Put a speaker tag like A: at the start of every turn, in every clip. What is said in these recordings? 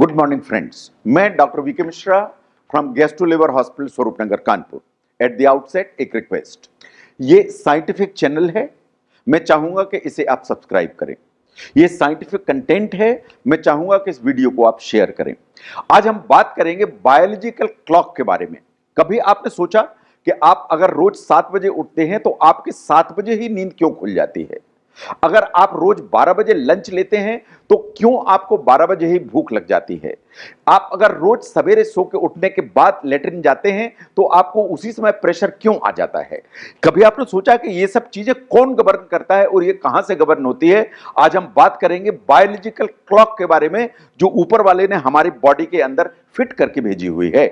A: Good morning friends, मैं doctor VK Mishra from gastro liver hospital Swaroopnagar Kanpur. At the outset एक request, ये scientific channel है, मैं चाहूंगा कि इसे आप सब्सक्राइब करें। ये साइंटिफिक कंटेंट है, मैं चाहूंगा कि इस वीडियो को आप शेयर करें। आज हम बात करेंगे बायोलॉजिकल क्लॉक के बारे में। कभी आपने सोचा कि आप अगर रोज 7 बजे उठते हैं तो आपकी 7 बजे ही नींद क्यों खुल जाती है? अगर आप रोज 12 बजे लंच लेते हैं तो क्यों आपको 12 बजे ही भूख लग जाती है? आप अगर रोज सवेरे सो के उठने के बाद लेटरिन जाते हैं तो आपको उसी समय प्रेशर क्यों आ जाता है? कभी आपने सोचा कि ये सब चीजें कौन गवर्न करता है और ये कहां से गवर्न होती है? आज हम बात करेंगे बायोलॉजिकल क्लॉक के बारे में, जो ऊपर वाले ने हमारी बॉडी के अंदर फिट करके भेजी हुई है।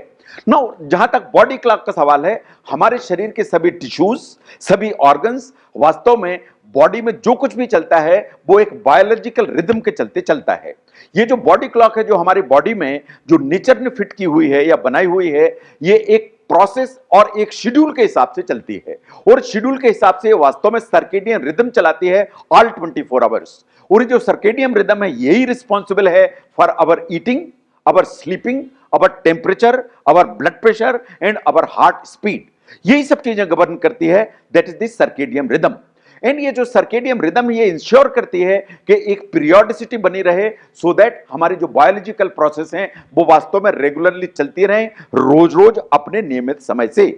A: नाउ जहां तक बॉडी क्लॉक का सवाल है, हमारे शरीर के सभी टिश्यूज, सभी ऑर्गन्स, वास्तव में बॉडी में जो कुछ भी चलता है वो एक बायोलॉजिकल रिदम के चलते चलता है। ये जो बॉडी क्लॉक है, जो हमारी बॉडी में जो नेचर ने फिट की हुई है या बनाई हुई है, ये एक प्रोसेस और एक शेड्यूल के हिसाब से चलती है। और शेड्यूल के हिसाब से वास्तव में सर्केडियन रिदम चलाती है ऑल 24 आवर्स। और ये जो सर्केडियन रिदम है, यही रिस्पॉन्सिबल है for our eating, our sleeping, our temperature, our blood pressure and our heart speed. यही सब चीजें गवर्न करती है, that is the circadian rhythm. And ये जो सर्केडियन रिदम ये इंश्योर करती है कि एक पीरियोडिसिटी बनी रहे, सो दैट हमारी जो बायोलॉजिकल प्रोसेस हैं वो वास्तव में रेगुलरली चलती रहें, रोज रोज अपने नियमित समय से।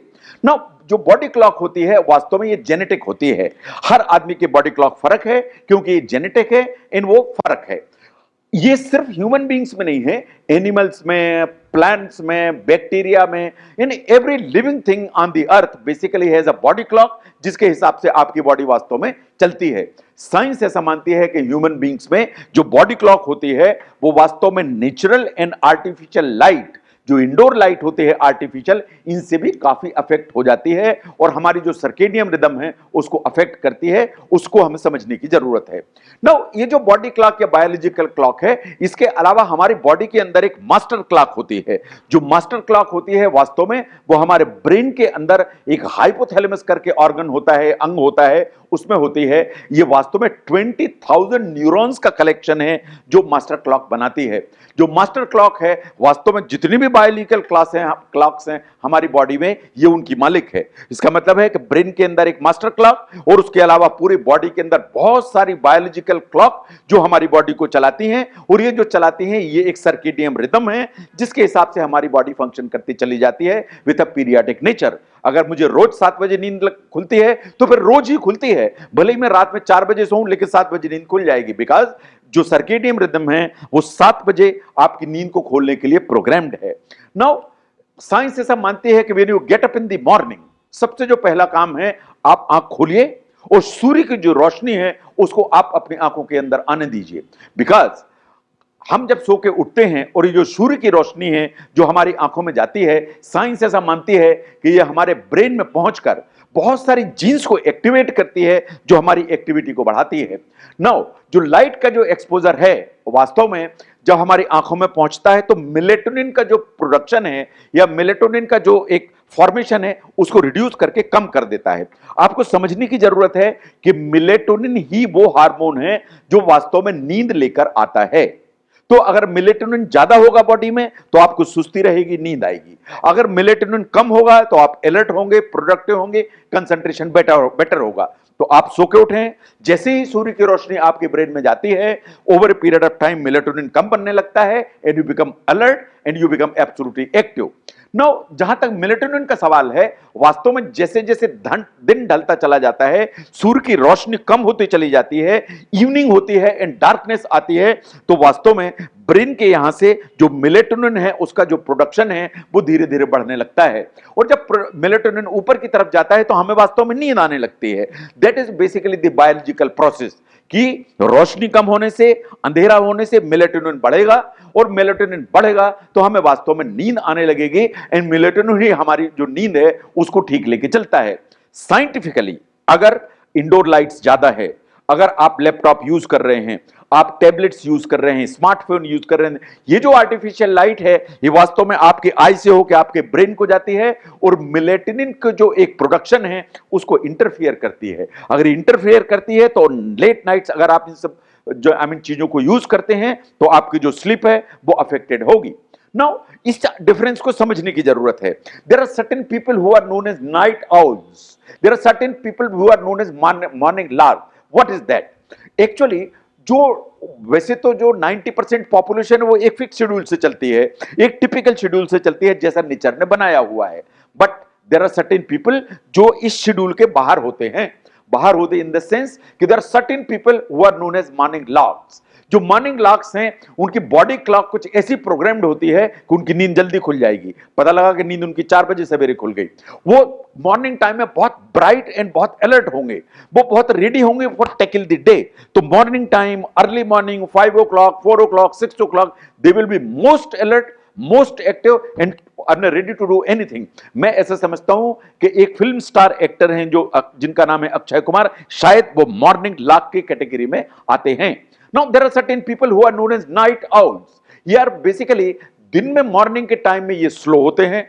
A: ना जो बॉडी क्लॉक होती है वास्तव में ये जेनेटिक होती है। हर आदमी की बॉडी क्लॉक फर्क है, क्योंकि ये जेनेटिक है, इन वो फर्क है। ये सिर्फ ह्यूमन बींग्स में नहीं है, एनिमल्स में, प्लांट्स में, बैक्टीरिया में, in every living thing on the earth basically has a body clock, जिसके हिसाब से आपकी बॉडी वास्तव में चलती है। साइंस ऐसा मानती है कि ह्यूमन बींग्स में जो बॉडी क्लॉक होती है वो वास्तव में नेचुरल एंड आर्टिफिशियल लाइट, जो इंडोर लाइट होते हैं आर्टिफिशियल, इनसे भी काफी अफेक्ट हो जाती है और हमारी जो सर्केडियन रिदम है उसको अफेक्ट करती है। उसको हमें समझने की जरूरत है। नाउ ये जो बॉडी क्लॉक या बायोलॉजिकल क्लॉक है, इसके अलावा हमारी बॉडी के अंदर एक मास्टर क्लॉक होती है। जो मास्टर क्लॉक होती है वास्तव में वो हमारे ब्रेन के अंदर एक हाइपोथैलेमस करके ऑर्गन होता है, अंग होता है, उसमें होती है। ये वास्तव में 20,000 न्यूरॉन्स का कलेक्शन है जो मास्टर क्लॉक बनाती है। जो मास्टर क्लॉक है वास्तव में जितनी भी बायोलॉजिकल क्लॉक्स हैं हमारी बॉडी में, ये उनकी मालिक है। इसका मतलब है कि ब्रेन के अंदर एक मास्टर क्लॉक और उसके अलावा पूरी बॉडी के अंदर बहुत सारी बायोलॉजिकल क्लॉक जो हमारी बॉडी को चलाती हैं। और ये जो चलाती हैं ये एक सर्केडियन रिदम है, जिसके हिसाब से हमारी बॉडी फंक्शन करती चली जाती है विद अ पीरियोडिक नेचर। अगर मुझे रोज 7 बजे नींद खुलती है तो फिर रोज ही खुलती है, भले ही मैं रात में 4 बजे सोऊं लेकिन 7 बजे नींद खुल जाएगी, बिकॉज जो सर्केडियन रिदम है वो 7 बजे आपकी नींद को खोलने के लिए प्रोग्राम्ड है। नाउ साइंस ऐसा मानती है कि when you get up in the morning, सबसे जो पहला काम है, आप आंख खोलिए और सूर्य की जो रोशनी है उसको आप अपनी आंखों के अंदर आने दीजिए। बिकॉज हम जब सो के उठते हैं और ये जो सूर्य की रोशनी है जो हमारी आंखों में जाती है, साइंस ऐसा मानती है कि ये हमारे ब्रेन में पहुंचकर बहुत सारी जीन्स को एक्टिवेट करती है जो हमारी एक्टिविटी को बढ़ाती है। नाउ जो लाइट का जो एक्सपोजर है वास्तव में जब हमारी आंखों में पहुंचता है तो मेलेटोनिन का जो प्रोडक्शन है या मेलेटोनिन का जो एक फॉर्मेशन है उसको रिड्यूस करके कम कर देता है। आपको समझने की जरूरत है कि मेलेटोनिन ही वो हार्मोन है जो वास्तव में नींद लेकर आता है। तो अगर मेलेटोनिन ज्यादा होगा बॉडी में तो आपको सुस्ती रहेगी, नींद आएगी। अगर मेलेटोनिन कम होगा तो आप अलर्ट होंगे, प्रोडक्टिव होंगे, कंसंट्रेशन बेटर होगा। तो आप सो के उठें, जैसे ही सूर्य की रोशनी आपके ब्रेन में जाती है, over a period of time melatonin कम बनने लगता है and you become alert and you become absolutely active. Now जहां तक मेलेटोनिन का सवाल है, वास्तव में जैसे जैसे दिन ढलता चला जाता है, सूर्य की रोशनी कम होती चली जाती है, इवनिंग होती है एंड डार्कनेस आती है, तो वास्तव में ब्रेन के यहां से जो मेलेटोनिन है उसका जो प्रोडक्शन है वो धीरे धीरे बढ़ने लगता है। और जब मेलेटोनिन ऊपर की तरफ जाता है तो हमें वास्तव में नींद आने लगती है। That is basically the biological process कि रोशनी कम होने से, अंधेरा होने से मेलेटोनिन बढ़ेगा और मेलेटोनिन बढ़ेगा तो हमें वास्तव में नींद आने लगेगी एंड मेलेटोनिन ही हमारी जो नींद है उसको ठीक लेके चलता है। साइंटिफिकली अगर इंडोर लाइट्स ज्यादा है, अगर आप लैपटॉप यूज कर रहे हैं, आप टैबलेट्स यूज कर रहे हैं, स्मार्टफोन यूज कर रहे हैं, ये जो आर्टिफिशियल लाइट है ये वास्तव में आपके आई से होकर आपके ब्रेन को जाती है और मेलेटोनिन का जो एक प्रोडक्शन है उसको इंटरफियर करती है। अगर इंटरफियर करती है तो लेट नाइट्स अगर आप इन सब जो चीजों को यूज करते हैं, तो आपकी जो स्लीप है वो अफेक्टेड होगी। नाउ इस डिफरेंस को समझने की जरूरत है। There are certain people who are known as night owls, there are certain people who are known as morning lark. What is that? Actually जो वैसे तो जो 90% पॉपुलेशन है वो एक फिक्स शेड्यूल से चलती है, एक टिपिकल शेड्यूल से चलती है जैसा नेचर ने बनाया हुआ है। But there are certain people जो इस शेड्यूल के बाहर होते हैं। बाहर होते इन द सेंस कि there are certain people who are known as morning larks. जो मॉर्निंग लार्क्स हैं उनकी बॉडी क्लॉक कुछ ऐसी प्रोग्राम्ड होती है कि उनकी नींद जल्दी खुल जाएगी। पता लगा कि नींद उनकी 4 बजे सवेरे खुल गई। वो मॉर्निंग टाइम में बहुत ब्राइट एंड बहुत अलर्ट होंगे, वो बहुत रेडी होंगे फॉर टैकल द डे। तो morning time, early morning 5 o'clock, 4 o'clock, 6 o'clock, they will be most alert, most active and ready to do anything. मैं ऐसा समझता हूं कि एक फिल्म स्टार एक्टर हैं जो जिनका नाम है अक्षय कुमार, शायद वो मॉर्निंग लार्क की कैटेगरी में आते हैं। Now there are certain people who are known as night owls. ये are basically दिन में मॉर्निंग के टाइम में ये स्लो होते हैं,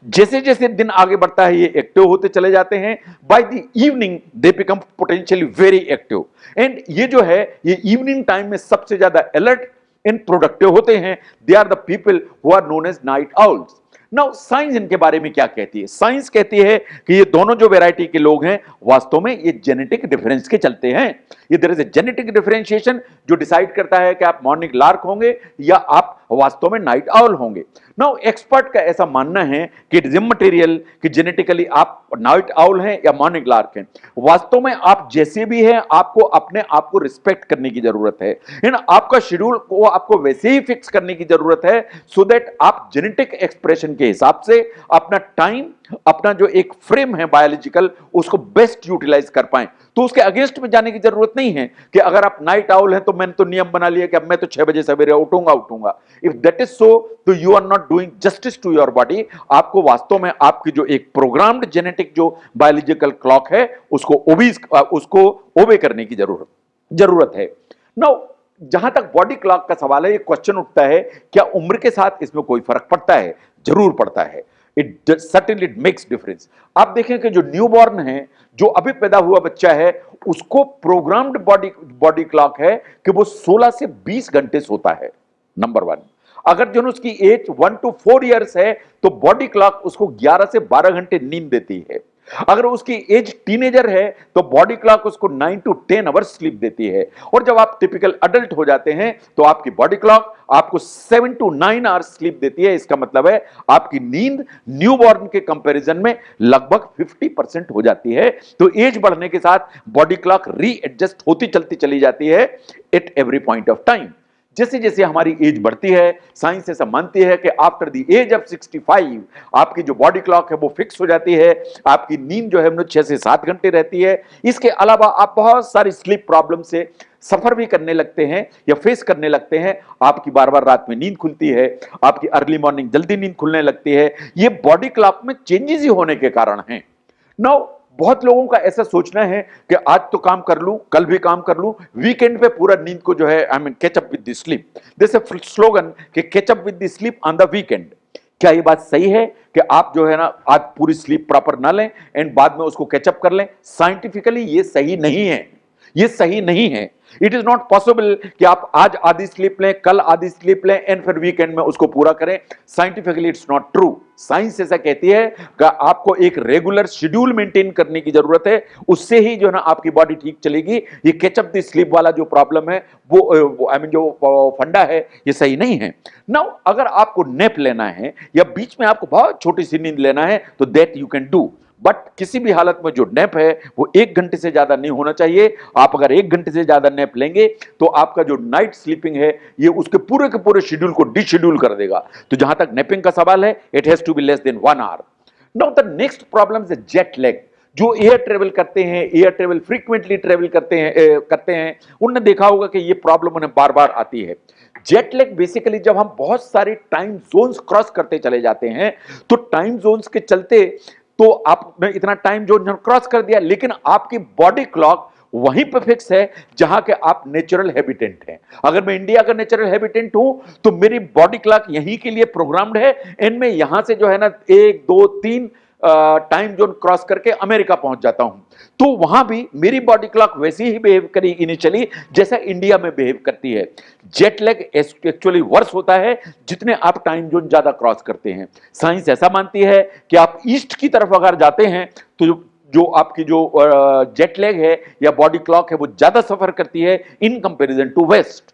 A: जैसे जैसे दिन आगे बढ़ता है ये एक्टिव होते चले जाते हैं। By the evening they become potentially very active. And ये जो है ये इवनिंग टाइम में सबसे ज्यादा अलर्ट एंड प्रोडक्टिव होते हैं। They are the people who are known as night owls. Now science इनके बारे में क्या कहती है? साइंस कहती है कि ये दोनों जो वैरायटी के लोग हैं वास्तव में ये जेनेटिक डिफरेंस के चलते हैं। ये there is a genetic differentiation जो डिसाइड करता है कि आप मॉर्निंग लार्क होंगे या आप वास्तव में नाइट आउल होंगे। नाउ एक्सपर्ट का ऐसा मानना है कि इट इज इमटेरियल कि जेनेटिकली आप नाइट आउल हैं या मॉर्निंग लार्क हैं। वास्तव में आप जैसे भी हैं आपको अपने आप को रिस्पेक्ट करने की जरूरत है। आपका शेड्यूल को आपको वैसे ही फिक्स करने की जरूरत है सो दैट आप जेनेटिक एक्सप्रेशन के हिसाब से अपना टाइम, अपना जो एक फ्रेम है बायोलॉजिकल, उसको बेस्ट यूटिलाइज कर पाएं। तो उसके अगेंस्ट में जाने की जरूरत नहीं है कि अगर आप नाइट आउल हैं तो मैंने तो नियम बना लिया कि अब मैं तो 6 बजे सवेरे उठूंगा। इफ दैट इज सो तो you are not doing justice to your body. आपको वास्तव में आपकी जो एक प्रोग्राम्ड जेनेटिक जो बायोलॉजिकल क्लॉक है उसको ओबे करने की जरूरत है। नाउ जहां तक बॉडी क्लॉक का सवाल है, ये क्वेश्चन उठता है क्या उम्र के साथ इसमें कोई फर्क पड़ता है? जरूर पड़ता है। It certainly it makes difference. आप देखें कि जो न्यूबॉर्न है, जो अभी पैदा हुआ बच्चा है, उसको प्रोग्राम्ड बॉडी क्लॉक है कि वो 16 से 20 घंटे सोता है, नंबर 1। अगर जो उसकी एज 1 to 4 ईयर्स है तो बॉडी क्लॉक उसको 11 से 12 घंटे नींद देती है। अगर उसकी एज टीनेजर है तो बॉडी क्लॉक उसको 9 to 10 आवर्स स्लीप देती है। और जब आप टिपिकल अडल्ट हो जाते हैं तो आपकी बॉडी क्लॉक आपको 7 to 9 आवर्स स्लीप देती है। इसका मतलब है आपकी नींद न्यूबॉर्न के कंपैरिजन में लगभग 50% हो जाती है। तो एज बढ़ने के साथ बॉडी क्लॉक रीएडजस्ट होती चलती चली जाती है at every point of time. जैसे जैसे हमारी एज बढ़ती है, साइंस ऐसा मानती है कि आफ्टर द एज ऑफ 65 आपकी जो बॉडी क्लॉक है वो फिक्स हो जाती है। आपकी नींद जो है 6 से 7 घंटे रहती है। इसके अलावा आप बहुत सारी स्लीप प्रॉब्लम से सफर भी करने लगते हैं या फेस करने लगते हैं। आपकी बार बार रात में नींद खुलती है, आपकी अर्ली मॉर्निंग जल्दी नींद खुलने लगती है। ये बॉडी क्लॉक में चेंजेस ही होने के कारण है। नाउ बहुत लोगों का ऐसा सोचना है कि आज तो काम कर लूं, कल भी काम कर लूं, वीकेंड पे पूरा नींद को जो है catch up with the sleep. This is slogan कि catch up with the sleep on the weekend. क्या ये बात सही है कि आप जो है ना आज पूरी स्लीप प्रॉपर ना लें एंड बाद में उसको कैचअप कर लें? साइंटिफिकली ये सही नहीं है, ये सही नहीं है। इट इज नॉट पॉसिबल कि आप आज आधी स्लीप लें, कल आधी स्लीप लें एंड फिर वीकेंड में उसको पूरा करें। Scientifically it's not true. Science ऐसा कहती है कि आपको एक रेगुलर शेड्यूल मेंटेन करने की जरूरत है, उससे ही जो है ना आपकी बॉडी ठीक चलेगी। ये कैचअप द स्लीप वाला जो प्रॉब्लम है वो जो फंडा है ये सही नहीं है। नाउ अगर आपको नैप लेना है या बीच में आपको बहुत छोटी सी नींद लेना है तो that you can do, but किसी भी हालत में जो नैप है वो 1 घंटे से ज्यादा नहीं होना चाहिए। आप अगर 1 घंटे से ज्यादा नैप लेंगे तो आपका जो नाइट स्लीपिंग है ये उसके पूरे के पूरे शेड्यूल को डिशेड्यूल कर देगा। तो जहां तक नैपिंग का सवाल है, it has to be less than 1 hour. Now the next problem is jet lag. जो एयर ट्रेवल करते हैं, एयर ट्रेवल फ्रीक्वेंटली ट्रेवल करते हैं उन्होंने देखा होगा कि ये प्रॉब्लम उन्हें बार बार आती है। जेट लैग बेसिकली जब हम बहुत सारे टाइम जोन्स क्रॉस करते चले जाते हैं तो टाइम जोन्स के चलते तो आपने इतना टाइम जोन क्रॉस कर दिया, लेकिन आपकी बॉडी क्लॉक वहीं पे फिक्स है जहां के आप नेचुरल हैबिटेंट हैं। अगर मैं इंडिया का नेचुरल हैबिटेंट हूं तो मेरी बॉडी क्लॉक यहीं के लिए प्रोग्राम्ड है एंड मैं यहां से जो है ना 1 2 3 टाइम जोन क्रॉस करके अमेरिका पहुंच जाता हूं, तो वहां भी मेरी बॉडी क्लॉक वैसी ही बिहेव करी इनिशियली जैसा इंडिया में बिहेव करती है। जेट लैग एक्चुअली वर्स होता है जितने आप टाइम जोन ज्यादा क्रॉस करते हैं। साइंस ऐसा मानती है कि आप ईस्ट की तरफ अगर जाते हैं तो जो आपकी जो जेट लैग है या बॉडी क्लॉक है वो ज्यादा सफर करती है in comparison to west.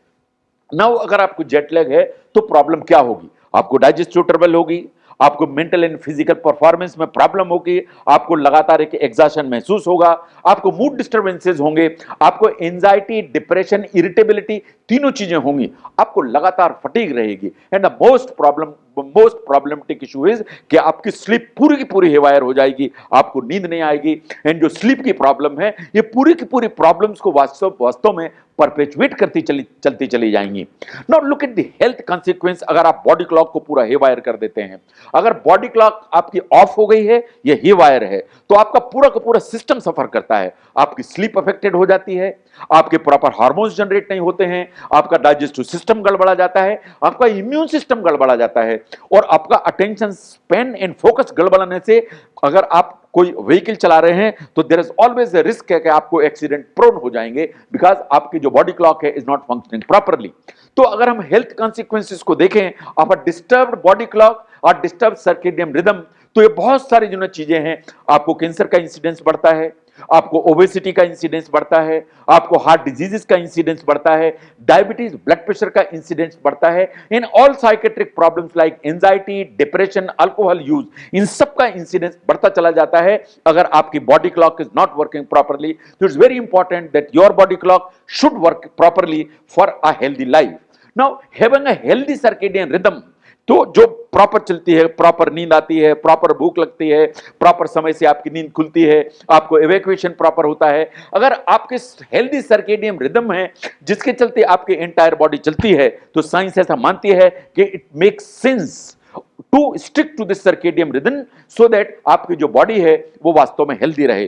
A: Now अगर आपको जेट लैग है तो प्रॉब्लम क्या होगी? आपको डाइजेस्टिव ट्रबल होगी, आपको मेंटल एंड फिजिकल परफॉर्मेंस में प्रॉब्लम होगी, आपको लगातार एक एग्जॉशन महसूस होगा, आपको मूड डिस्टर्बेंसेस होंगे, आपको एंजाइटी, डिप्रेशन, इरिटेबिलिटी तीनों चीजें होंगी, आपको लगातार फटीग रहेगी। And the most problematic issue is कि आपकी स्लीप पूरी की पूरी हेवायर हो जाएगी, आपको नींद नहीं आएगी। एंड जो स्लीप की प्रॉब्लम है ये पूरी की पूरी प्रॉब्लम्स को वास्तव में परपेचुएट करती चलती चली जाएंगी। Now look at the health consequence अगर आप बॉडी क्लॉक को पूरा हेवायर कर देते हैं। अगर बॉडी क्लॉक आपकी ऑफ हो गई है या हेवायर है तो आपका पूरा का पूरा सिस्टम सफर करता है, आपकी स्लीप अफेक्टेड हो जाती है, आपके प्रॉपर हार्मोन्स जनरेट नहीं होते हैं, आपका डाइजेस्टिव सिस्टम गड़बड़ा जाता है, आपका इम्यून सिस्टम गड़बड़ा जाता है और आपका अटेंशन स्पैन एंड फोकस गड़बड़ाने से अगर आप कोई व्हीकल चला रहे हैं तो there is always a risk है कि आपको एक्सीडेंट प्रोन हो जाएंगे बिकॉज आपकी जो बॉडी क्लॉक है इज नॉट फंक्शनिंग प्रॉपरली। तो अगर हम हेल्थ कॉन्सिक्वेंसेस को देखें of a disturbed body clock और डिस्टर्ब सर्केडियन रिदम, तो ये बहुत सारी जो चीजें हैं, आपको कैंसर का इंसिडेंस बढ़ता है, आपको ओबेसिटी का इंसिडेंस बढ़ता है, आपको हार्ट डिजीजेस का इंसिडेंस बढ़ता है, डायबिटीज ब्लड प्रेशर का इंसिडेंस बढ़ता है, in all psychiatric problems like anxiety, depression, alcohol use, इन सब का इंसिडेंस बढ़ता चला जाता है अगर आपकी body clock is not working properly. तो it's very important that your body clock should work properly for a healthy life. Now having a healthy circadian rhythm, तो जो प्रॉपर चलती है, प्रॉपर नींद आती है, प्रॉपर भूख लगती है, प्रॉपर समय से आपकी नींद खुलती है, आपको इवैक्यूएशन प्रॉपर होता है, अगर आपके हेल्दी सर्केडियन रिदम है जिसके चलते आपकी एंटायर बॉडी चलती है, तो साइंस ऐसा मानती है कि it makes sense to stick to this circadian rhythm so that आपकी जो बॉडी है वो वास्तव में हेल्दी रहे।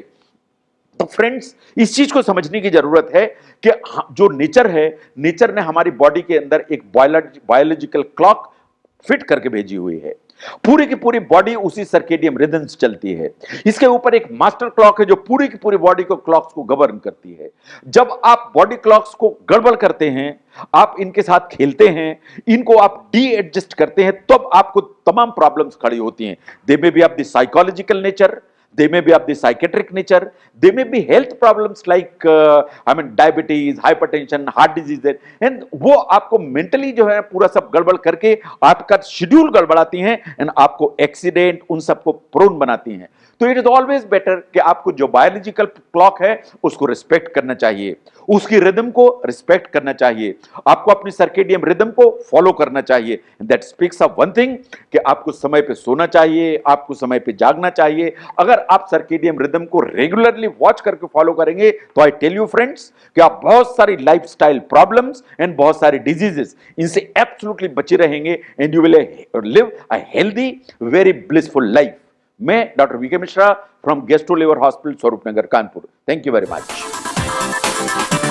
A: तो फ्रेंड्स, इस चीज को समझने की जरूरत है कि जो नेचर है, नेचर ने हमारी बॉडी के अंदर एक बायोलॉजिकल क्लॉक फिट करके भेजी हुई है, पूरी की पूरी बॉडी उसी सर्केडियन रिदम से चलती है। इसके ऊपर एक मास्टर क्लॉक है जो पूरी की पूरी बॉडी को क्लॉक्स को गवर्न करती है। जब आप बॉडी क्लॉक्स को गड़बड़ करते हैं, आप इनके साथ खेलते हैं, इनको आप डी एडजस्ट करते हैं, तब आपको तमाम प्रॉब्लम्स खड़ी होती हैं। They may be of the psychological nature, they may be of the psychiatric nature, they may be health problems like diabetes, hypertension, heart disease, and वो आपको mentally जो है पूरा सब गड़बड़ करके आपका शेड्यूल गड़बड़ाती हैं एंड आपको एक्सीडेंट उन सबको प्रोन बनाती हैं। तो इट इज ऑलवेज बेटर कि आपको जो बायोलॉजिकल क्लॉक है उसको रिस्पेक्ट करना चाहिए, उसकी रिदम को रिस्पेक्ट करना चाहिए, आपको अपनी सर्केडियन रिदम को फॉलो करना चाहिए। That speaks of one thing कि आपको समय पे सोना चाहिए, आपको समय पे जागना चाहिए। अगर आप सर्केडियन रिदम को रेगुलरली वॉच करके फॉलो करेंगे तो आई टेल यू फ्रेंड्स कि आप बहुत सारी लाइफस्टाइल प्रॉब्लम्स एंड बहुत सारी डिजीजेस इनसे एब्सोल्युटली बचे रहेंगे and you will live a healthy very blissful life. मैं doctor VK Mishra from gastro liver hospital Swarup Nagar Kanpur. Thank you very much.